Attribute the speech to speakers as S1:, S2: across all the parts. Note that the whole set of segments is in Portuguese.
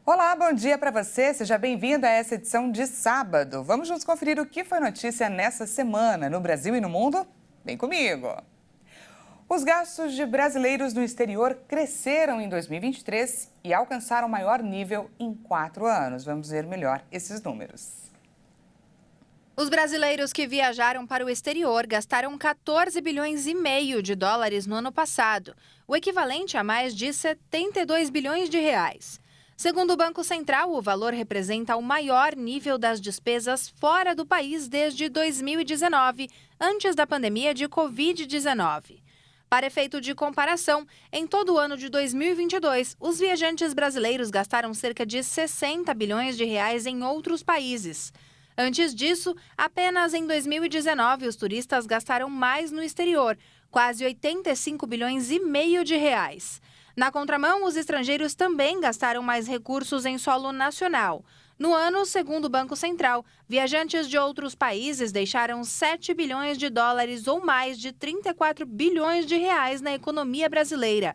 S1: Olá, bom dia para você. Seja bem-vindo a essa edição de sábado. Vamos juntos conferir o que foi notícia nessa semana no Brasil e no mundo? Vem comigo. Os gastos de brasileiros no exterior cresceram em 2023 e alcançaram o maior nível em 4 anos. Vamos ver melhor esses números.
S2: Os brasileiros que viajaram para o exterior gastaram 14 bilhões e meio de dólares no ano passado, o equivalente a mais de 72 bilhões de reais. Segundo o Banco Central, o valor representa o maior nível das despesas fora do país desde 2019, antes da pandemia de Covid-19. Para efeito de comparação, em todo o ano de 2022, os viajantes brasileiros gastaram cerca de 60 bilhões de reais em outros países. Antes disso, apenas em 2019, os turistas gastaram mais no exterior, quase 85 bilhões e meio de reais. Na contramão, os estrangeiros também gastaram mais recursos em solo nacional. No ano, segundo o Banco Central, viajantes de outros países deixaram 7 bilhões de dólares ou mais de 34 bilhões de reais na economia brasileira.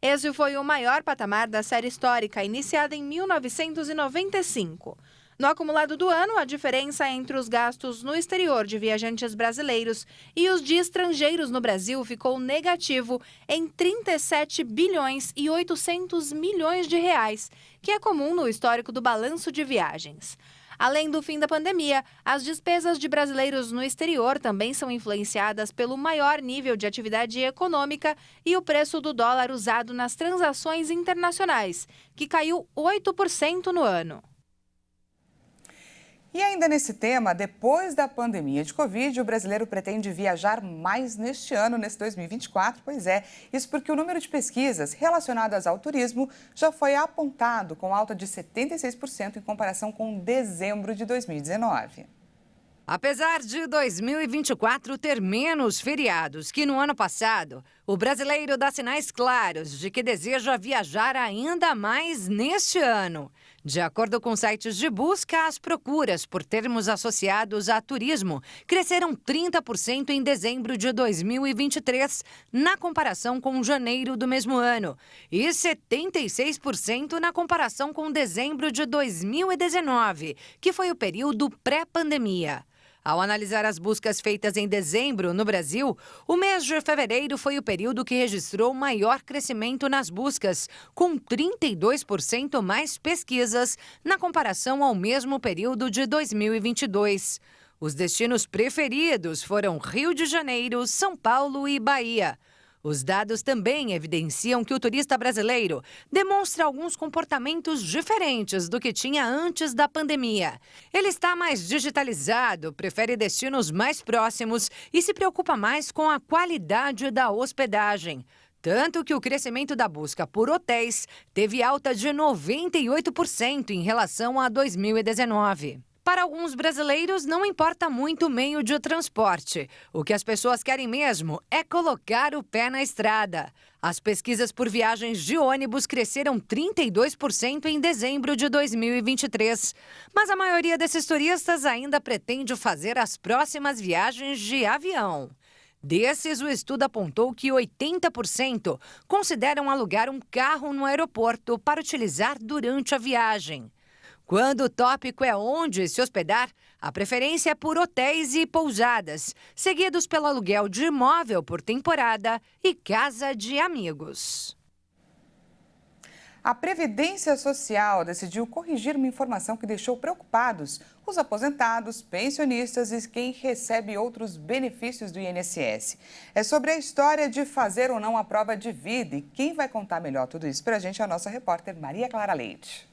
S2: Esse foi o maior patamar da série histórica, iniciada em 1995. No acumulado do ano, a diferença entre os gastos no exterior de viajantes brasileiros e os de estrangeiros no Brasil ficou negativo em 37 bilhões e 800 milhões de reais, que é comum no histórico do balanço de viagens. Além do fim da pandemia, as despesas de brasileiros no exterior também são influenciadas pelo maior nível de atividade econômica e o preço do dólar usado nas transações internacionais, que caiu 8% no ano.
S1: E ainda nesse tema, depois da pandemia de Covid, o brasileiro pretende viajar mais neste ano, nesse 2024. Pois é, isso porque o número de pesquisas relacionadas ao turismo já foi apontado com alta de 76% em comparação com dezembro de 2019.
S3: Apesar de 2024 ter menos feriados que no ano passado, o brasileiro dá sinais claros de que deseja viajar ainda mais neste ano. De acordo com sites de busca, as procuras por termos associados a turismo cresceram 30% em dezembro de 2023, na comparação com janeiro do mesmo ano, e 76% na comparação com dezembro de 2019, que foi o período pré-pandemia. Ao analisar as buscas feitas em dezembro no Brasil, o mês de fevereiro foi o período que registrou maior crescimento nas buscas, com 32% mais pesquisas na comparação ao mesmo período de 2022. Os destinos preferidos foram Rio de Janeiro, São Paulo e Bahia. Os dados também evidenciam que o turista brasileiro demonstra alguns comportamentos diferentes do que tinha antes da pandemia. Ele está mais digitalizado, prefere destinos mais próximos e se preocupa mais com a qualidade da hospedagem. Tanto que o crescimento da busca por hotéis teve alta de 98% em relação a 2019. Para alguns brasileiros, não importa muito o meio de transporte. O que as pessoas querem mesmo é colocar o pé na estrada. As pesquisas por viagens de ônibus cresceram 32% em dezembro de 2023. Mas a maioria desses turistas ainda pretende fazer as próximas viagens de avião. Desses, o estudo apontou que 80% consideram alugar um carro no aeroporto para utilizar durante a viagem. Quando o tópico é onde se hospedar, a preferência é por hotéis e pousadas, seguidos pelo aluguel de imóvel por temporada e casa de amigos.
S1: A Previdência Social decidiu corrigir uma informação que deixou preocupados os aposentados, pensionistas e quem recebe outros benefícios do INSS. É sobre a história de fazer ou não a prova de vida e quem vai contar melhor tudo isso para a gente é a nossa repórter Maria Clara Leite.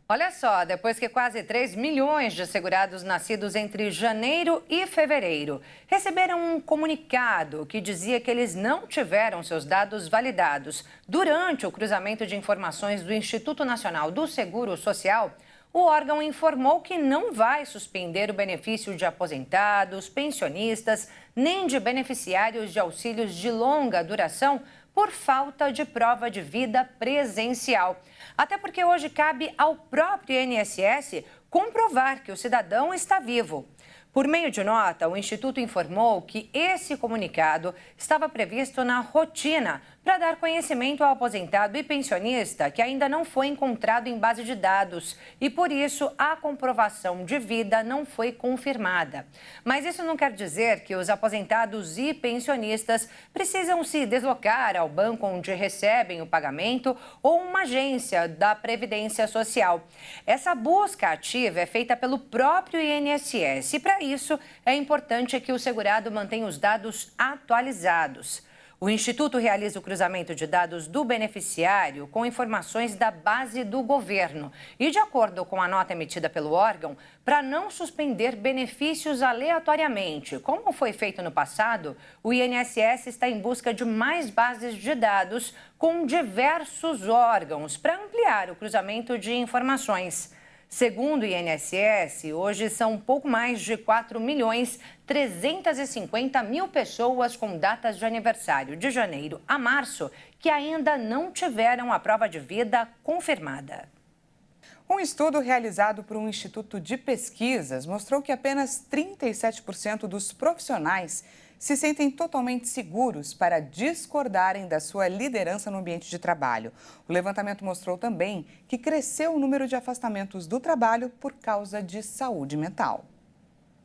S3: Olha só, depois que quase 3 milhões de segurados nascidos entre janeiro e fevereiro receberam um comunicado que dizia que eles não tiveram seus dados validados durante o cruzamento de informações do Instituto Nacional do Seguro Social, o órgão informou que não vai suspender o benefício de aposentados, pensionistas, nem de beneficiários de auxílios de longa duração por falta de prova de vida presencial. Até porque hoje cabe ao próprio INSS comprovar que o cidadão está vivo. Por meio de nota, o Instituto informou que esse comunicado estava previsto na rotina para dar conhecimento ao aposentado e pensionista que ainda não foi encontrado em base de dados e, por isso, a comprovação de vida não foi confirmada. Mas isso não quer dizer que os aposentados e pensionistas precisam se deslocar ao banco onde recebem o pagamento ou uma agência da Previdência Social. Essa busca ativa é feita pelo próprio INSS e, para isso, é importante que o segurado mantenha os dados atualizados. O Instituto realiza o cruzamento de dados do beneficiário com informações da base do governo e, de acordo com a nota emitida pelo órgão, para não suspender benefícios aleatoriamente, como foi feito no passado, o INSS está em busca de mais bases de dados com diversos órgãos para ampliar o cruzamento de informações. Segundo o INSS, hoje são um pouco mais de 4.350.000 pessoas com datas de aniversário de janeiro a março que ainda não tiveram a prova de vida confirmada.
S1: Um estudo realizado por um instituto de pesquisas mostrou que apenas 37% dos profissionais se sentem totalmente seguros para discordarem da sua liderança no ambiente de trabalho. O levantamento mostrou também que cresceu o número de afastamentos do trabalho por causa de saúde mental.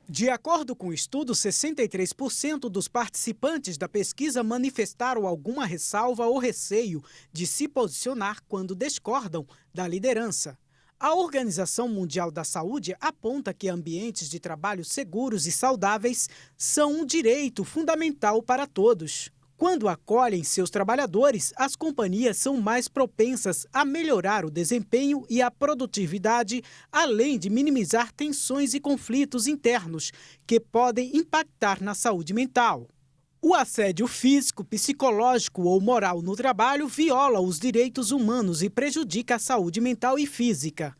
S4: De acordo com o estudo, 63% dos participantes da pesquisa manifestaram alguma ressalva ou receio de se posicionar quando discordam da liderança. A Organização Mundial da Saúde aponta que ambientes de trabalho seguros e saudáveis são um direito fundamental para todos. Quando acolhem seus trabalhadores, as companhias são mais propensas a melhorar o desempenho e a produtividade, além de minimizar tensões e conflitos internos que podem impactar na saúde mental. O assédio físico, psicológico ou moral no trabalho viola os direitos humanos e prejudica a saúde mental e física.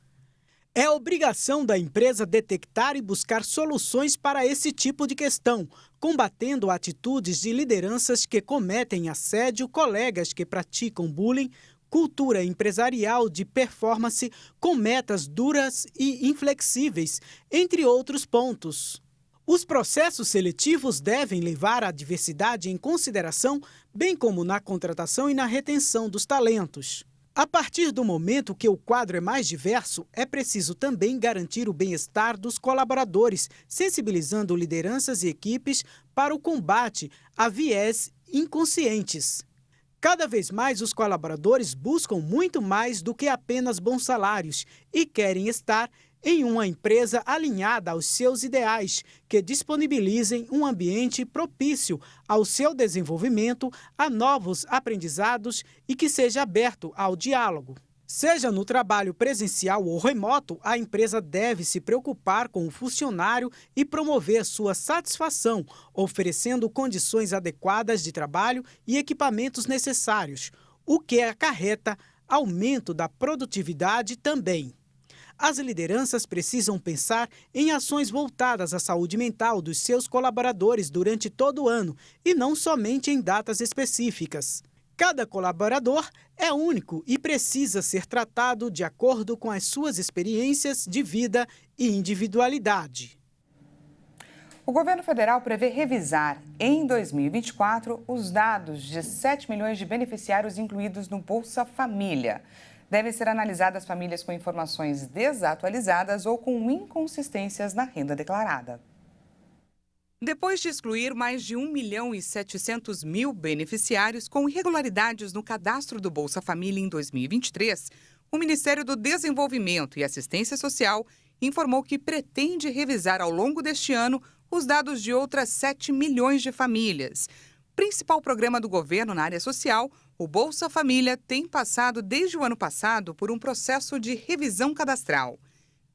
S4: É obrigação da empresa detectar e buscar soluções para esse tipo de questão, combatendo atitudes de lideranças que cometem assédio, colegas que praticam bullying, cultura empresarial de performance com metas duras e inflexíveis, entre outros pontos. Os processos seletivos devem levar a diversidade em consideração, bem como na contratação e na retenção dos talentos. A partir do momento que o quadro é mais diverso, é preciso também garantir o bem-estar dos colaboradores, sensibilizando lideranças e equipes para o combate a viés inconscientes. Cada vez mais os colaboradores buscam muito mais do que apenas bons salários e querem estar em uma empresa alinhada aos seus ideais, que disponibilizem um ambiente propício ao seu desenvolvimento, a novos aprendizados e que seja aberto ao diálogo. Seja no trabalho presencial ou remoto, a empresa deve se preocupar com o funcionário e promover sua satisfação, oferecendo condições adequadas de trabalho e equipamentos necessários, o que acarreta aumento da produtividade também. As lideranças precisam pensar em ações voltadas à saúde mental dos seus colaboradores durante todo o ano e não somente em datas específicas. Cada colaborador é único e precisa ser tratado de acordo com as suas experiências de vida e individualidade.
S1: O governo federal prevê revisar, em 2024, os dados de 7 milhões de beneficiários incluídos no Bolsa Família. Devem ser analisadas famílias com informações desatualizadas ou com inconsistências na renda declarada. Depois de excluir mais de 1.700.000 beneficiários com irregularidades no cadastro do Bolsa Família em 2023, o Ministério do Desenvolvimento e Assistência Social informou que pretende revisar ao longo deste ano os dados de outras 7 milhões de famílias. Principal programa do governo na área social, o Bolsa Família tem passado desde o ano passado por um processo de revisão cadastral.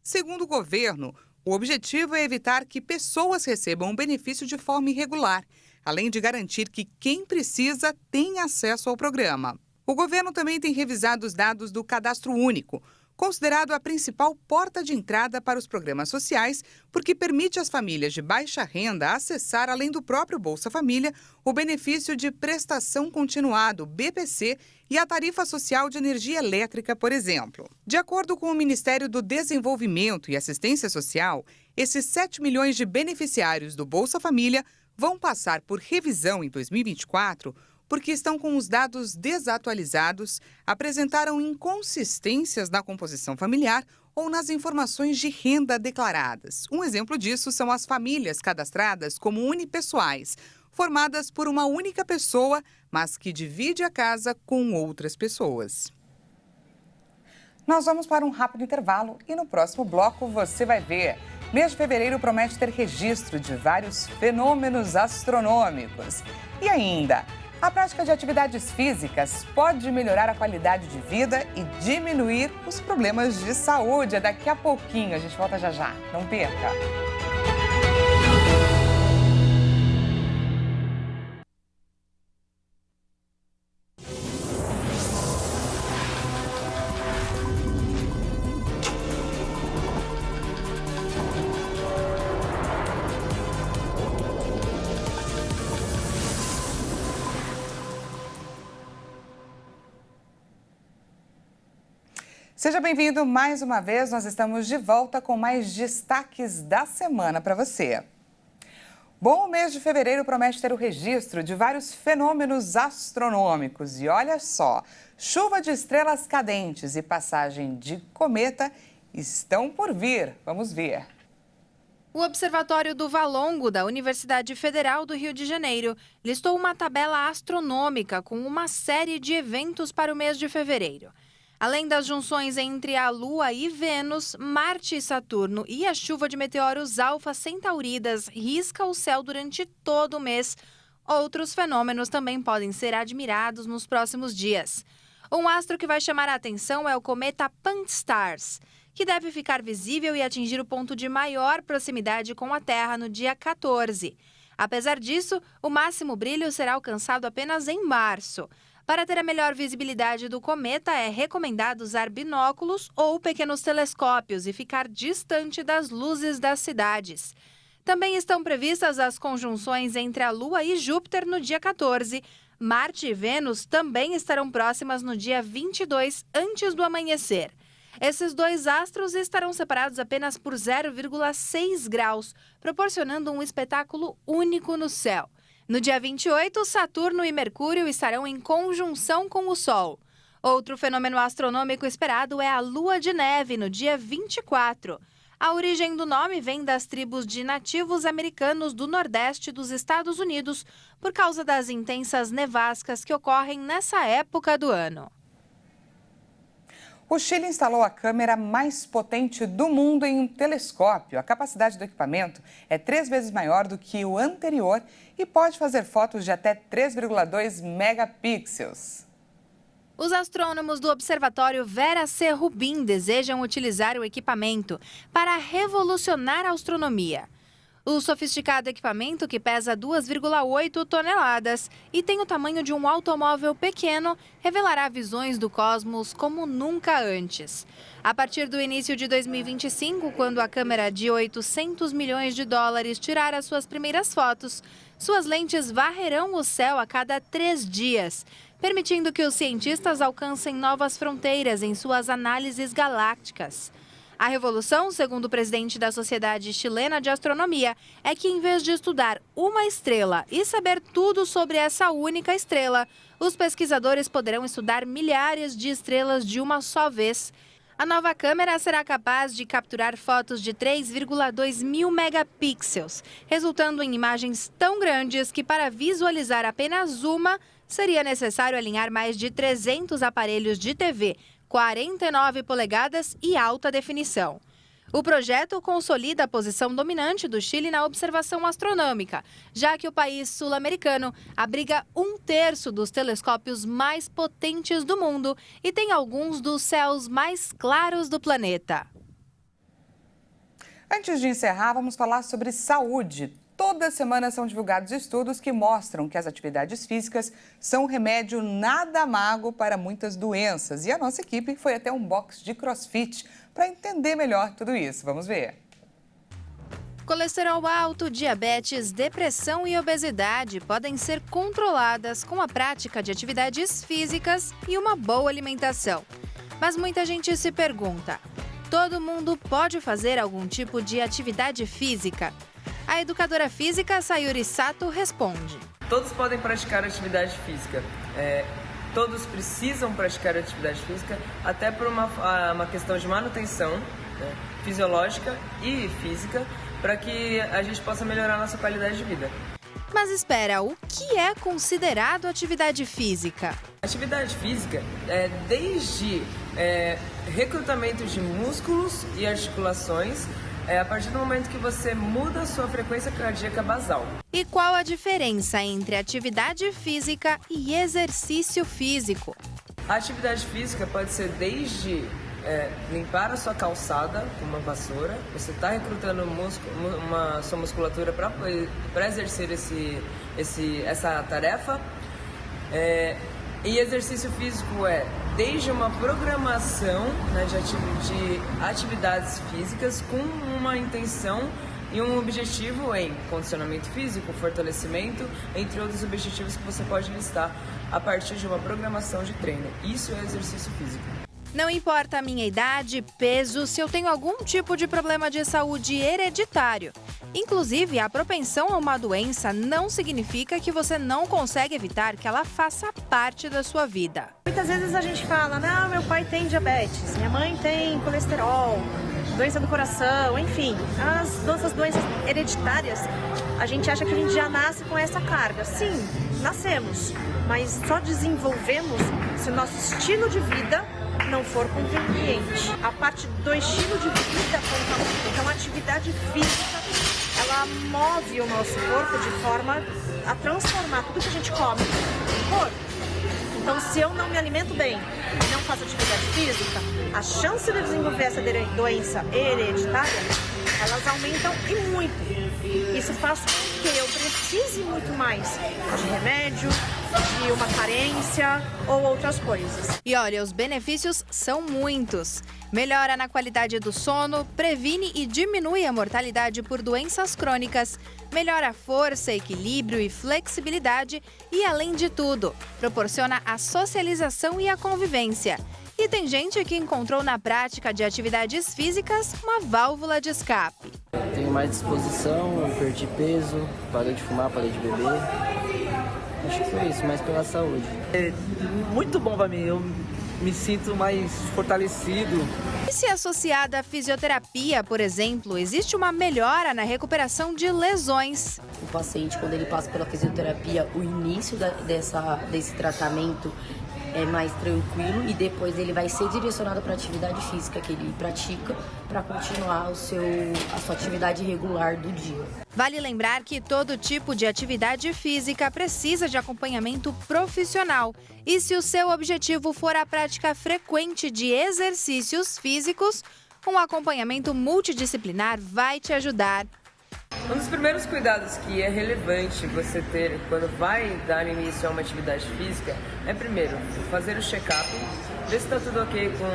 S1: Segundo o governo, o objetivo é evitar que pessoas recebam o benefício de forma irregular, além de garantir que quem precisa tenha acesso ao programa. O governo também tem revisado os dados do Cadastro Único, considerado a principal porta de entrada para os programas sociais, porque permite às famílias de baixa renda acessar, além do próprio Bolsa Família, o benefício de prestação continuado, BPC, e a tarifa social de energia elétrica, por exemplo. De acordo com o Ministério do Desenvolvimento e Assistência Social, esses 7 milhões de beneficiários do Bolsa Família vão passar por revisão em 2024 porque estão com os dados desatualizados, apresentaram inconsistências na composição familiar ou nas informações de renda declaradas. Um exemplo disso são as famílias cadastradas como unipessoais, formadas por uma única pessoa, mas que divide a casa com outras pessoas. Nós vamos para um rápido intervalo e no próximo bloco você vai ver. Mês de fevereiro promete ter registro de vários fenômenos astronômicos. E ainda, a prática de atividades físicas pode melhorar a qualidade de vida e diminuir os problemas de saúde. Daqui a pouquinho, a gente volta já já. Não perca! Seja bem-vindo mais uma vez, nós estamos de volta com mais destaques da semana para você. Bom, o mês de fevereiro promete ter o registro de vários fenômenos astronômicos. E olha só, chuva de estrelas cadentes e passagem de cometa estão por vir. Vamos ver.
S2: O Observatório do Valongo, da Universidade Federal do Rio de Janeiro, listou uma tabela astronômica com uma série de eventos para o mês de fevereiro. Além das junções entre a Lua e Vênus, Marte e Saturno e a chuva de meteoros Alfa Centauridas risca o céu durante todo o mês, outros fenômenos também podem ser admirados nos próximos dias. Um astro que vai chamar a atenção é o cometa Pan-STARRS, que deve ficar visível e atingir o ponto de maior proximidade com a Terra no dia 14. Apesar disso, o máximo brilho será alcançado apenas em março. Para ter a melhor visibilidade do cometa, é recomendado usar binóculos ou pequenos telescópios e ficar distante das luzes das cidades. Também estão previstas as conjunções entre a Lua e Júpiter no dia 14. Marte e Vênus também estarão próximas no dia 22, antes do amanhecer. Esses dois astros estarão separados apenas por 0,6 graus, proporcionando um espetáculo único no céu. No dia 28, Saturno e Mercúrio estarão em conjunção com o Sol. Outro fenômeno astronômico esperado é a Lua de Neve, no dia 24. A origem do nome vem das tribos de nativos americanos do Nordeste dos Estados Unidos, por causa das intensas nevascas que ocorrem nessa época do ano.
S1: O Chile instalou a câmera mais potente do mundo em um telescópio. A capacidade do equipamento é 3 vezes maior do que o anterior e pode fazer fotos de até 3,2 megapixels.
S2: Os astrônomos do Observatório Vera C. Rubin desejam utilizar o equipamento para revolucionar a astronomia. O sofisticado equipamento, que pesa 2,8 toneladas e tem o tamanho de um automóvel pequeno, revelará visões do cosmos como nunca antes. A partir do início de 2025, quando a câmera de 800 milhões de dólares tirar as suas primeiras fotos, suas lentes varrerão o céu a cada 3 dias, permitindo que os cientistas alcancem novas fronteiras em suas análises galácticas. A revolução, segundo o presidente da Sociedade Chilena de Astronomia, é que, em vez de estudar uma estrela e saber tudo sobre essa única estrela, os pesquisadores poderão estudar milhares de estrelas de uma só vez. A nova câmera será capaz de capturar fotos de 3,2 mil megapixels, resultando em imagens tão grandes que, para visualizar apenas uma, seria necessário alinhar mais de 300 aparelhos de TV, 49 polegadas e alta definição. O projeto consolida a posição dominante do Chile na observação astronômica, já que o país sul-americano abriga 1/3 dos telescópios mais potentes do mundo e tem alguns dos céus mais claros do planeta.
S1: Antes de encerrar, vamos falar sobre saúde. Toda semana são divulgados estudos que mostram que as atividades físicas são um remédio nada amargo para muitas doenças. E a nossa equipe foi até um box de CrossFit para entender melhor tudo isso. Vamos ver.
S2: Colesterol alto, diabetes, depressão e obesidade podem ser controladas com a prática de atividades físicas e uma boa alimentação. Mas muita gente se pergunta: todo mundo pode fazer algum tipo de atividade física? A educadora física Sayuri Sato responde.
S5: Todos podem praticar atividade física. Todos precisam praticar atividade física, até por uma questão de manutenção, né, fisiológica e física, para que a gente possa melhorar a nossa qualidade de vida.
S2: Mas espera, o que é considerado atividade física?
S5: Atividade física é desde recrutamento de músculos e articulações, a partir do momento que você muda a sua frequência cardíaca basal.
S2: E qual a diferença entre atividade física e exercício físico?
S5: A atividade física pode ser desde limpar a sua calçada com uma vassoura, você está recrutando sua musculatura para exercer essa tarefa. E exercício físico é desde uma programação, né, de atividades físicas com uma intenção e um objetivo em condicionamento físico, fortalecimento, entre outros objetivos que você pode listar a partir de uma programação de treino. Isso é exercício físico.
S2: Não importa a minha idade, peso, se eu tenho algum tipo de problema de saúde hereditário. Inclusive, a propensão a uma doença não significa que você não consegue evitar que ela faça parte da sua vida.
S6: Muitas vezes a gente fala, não, meu pai tem diabetes, minha mãe tem colesterol, doença do coração, enfim. As nossas doenças hereditárias, a gente acha que a gente já nasce com essa carga. Sim, nascemos, mas só desenvolvemos se o nosso estilo de vida não for conveniente. A parte do estilo de vida conta muito. Então, a atividade física, ela move o nosso corpo de forma a transformar tudo que a gente come em corpo. Então, se eu não me alimento bem e não faço atividade física, a chance de eu desenvolver essa doença hereditária, elas aumentam e muito. Isso faz com que eu precise muito mais de remédio, de uma carência ou outras coisas.
S2: E olha, os benefícios são muitos. Melhora na qualidade do sono, previne e diminui a mortalidade por doenças crônicas, melhora a força, equilíbrio e flexibilidade e, além de tudo, proporciona a socialização e a convivência. E tem gente que encontrou na prática de atividades físicas uma válvula de escape.
S7: Tenho mais disposição, eu perdi peso, parei de fumar, parei de beber. Acho que foi isso, mais pela saúde.
S8: É muito bom pra mim, eu me sinto mais fortalecido.
S2: E se associada à fisioterapia, por exemplo, existe uma melhora na recuperação de lesões.
S9: O paciente, quando ele passa pela fisioterapia, o início desse tratamento é mais tranquilo e depois ele vai ser direcionado para a atividade física que ele pratica para continuar a sua atividade regular do dia.
S2: Vale lembrar que todo tipo de atividade física precisa de acompanhamento profissional. E se o seu objetivo for a prática frequente de exercícios físicos, um acompanhamento multidisciplinar vai te ajudar.
S5: Um dos primeiros cuidados que é relevante você ter quando vai dar início a uma atividade física é, primeiro, fazer o check-up, ver se está tudo ok com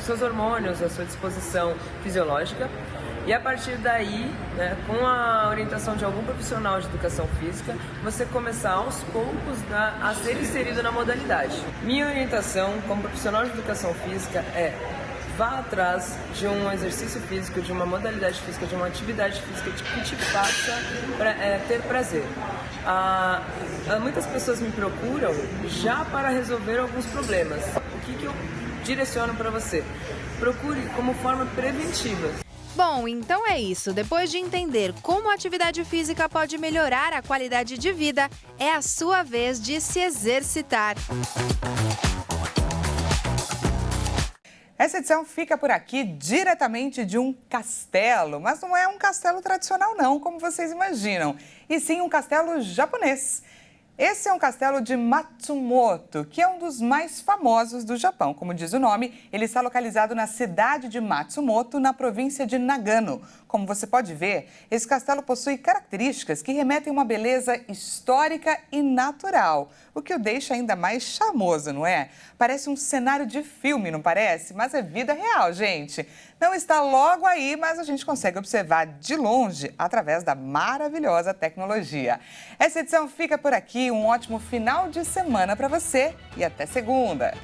S5: seus hormônios, a sua disposição fisiológica. E a partir daí, né, com a orientação de algum profissional de educação física, você começar aos poucos a ser inserido na modalidade. Minha orientação como profissional de educação física é: vá atrás de um exercício físico, de uma modalidade física, de uma atividade física que te faça ter prazer. Muitas pessoas me procuram já para resolver alguns problemas. O que eu direciono para você? Procure como forma preventiva.
S2: Bom, então é isso. Depois de entender como a atividade física pode melhorar a qualidade de vida, é a sua vez de se exercitar.
S1: Essa edição fica por aqui diretamente de um castelo, mas não é um castelo tradicional não, como vocês imaginam, e sim um castelo japonês. Esse é um castelo de Matsumoto, que é um dos mais famosos do Japão. Como diz o nome, ele está localizado na cidade de Matsumoto, na província de Nagano. Como você pode ver, esse castelo possui características que remetem a uma beleza histórica e natural, o que o deixa ainda mais charmoso, não é? Parece um cenário de filme, não parece? Mas é vida real, gente. Não está logo aí, mas a gente consegue observar de longe através da maravilhosa tecnologia. Essa edição fica por aqui. Um ótimo final de semana para você e até segunda.